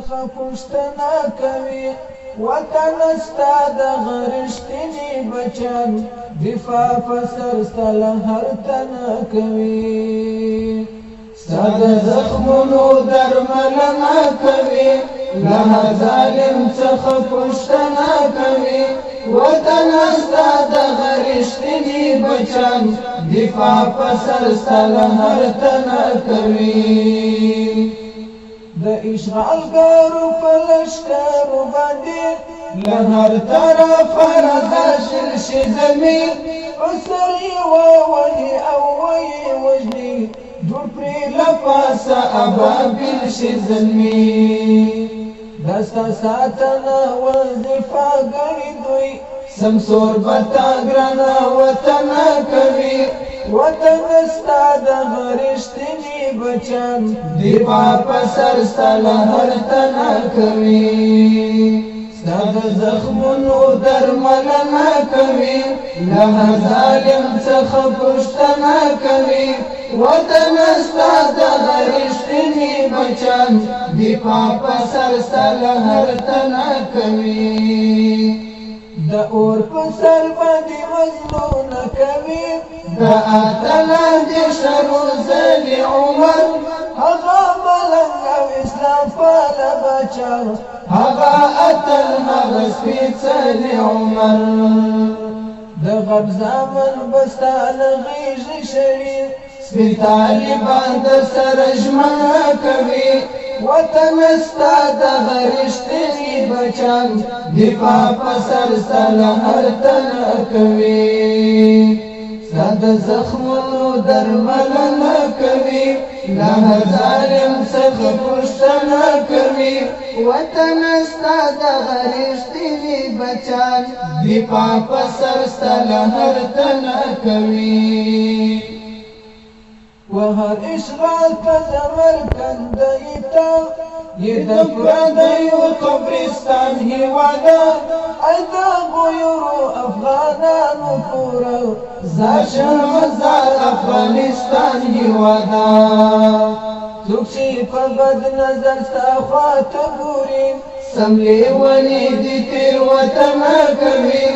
څخه پوښتنه کوي وطن ستا د غرشتني بچان دفاع په سر ستا له هر تنه کوي ستا د زخمونو درملنه کوي له هر ظالم څخه پوښتنه کوي وطن ستا د غرشتني بچان دفاع په سر ستا له هر تنه کوي د اشغالګرو په لښکرو باندې له هر طرفه راشل شي زلمي په سر یې ووهي او ویې وژني جوړ پرې له پاسه ابابیل شي زلمي دا ستا ساتنه وظیفه ګڼي دوی سمسور به تا ګرانه وطنه کوي وطن ستا د غرشتني بچان دفاع په سر ستا له هر تنه کوي ستا د زخمونو درملنه کوي له هر ظالم څخه پوښتنه کوي وطن ستا د غرشتني بچان دفاع په سر ستا له هر تنه کوي د اور په سر باندې مزلونه کوي د اتلان شرو زلی عمر هغه ملنګ او اسلام پاله بچا هغه اتل هغه سپېڅلی عمر د غب زامن به ستا له غېږې شړي سپین طالبان در سره ژمنه کوي وطن ستا د غرشتني بچان دفاع په سر ستا له هر تنه کوي ستا د زخمونو درملنه کوي له هر ظالم څخه پوښتنه کوي وطن ستا د غرشتني بچان دفاع په سر ستا له هر تنه کوي وهر اشغال په زمرکندۍ ته یې د پردیو قبرستان هېواده ای د غیورو افغانانو کوره زاشه مزار افغانستان هېواده څوک چې په بد نظر ستا خواته ګوري سم لیوني دي تېروتنه کوي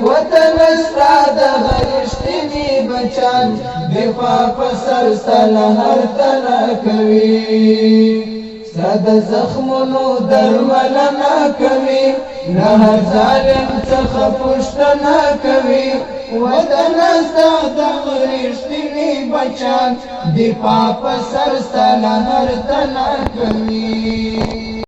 وطن ستا د غرشتني بچان دفاع په سر ستا له هر تنه کوي ستا د زخمونو درملنه کوي له هر ظالم څخه پوښتنه کوي وطن ستا د غرشتني بچان دفاع په سر ستا له هر تنه کوي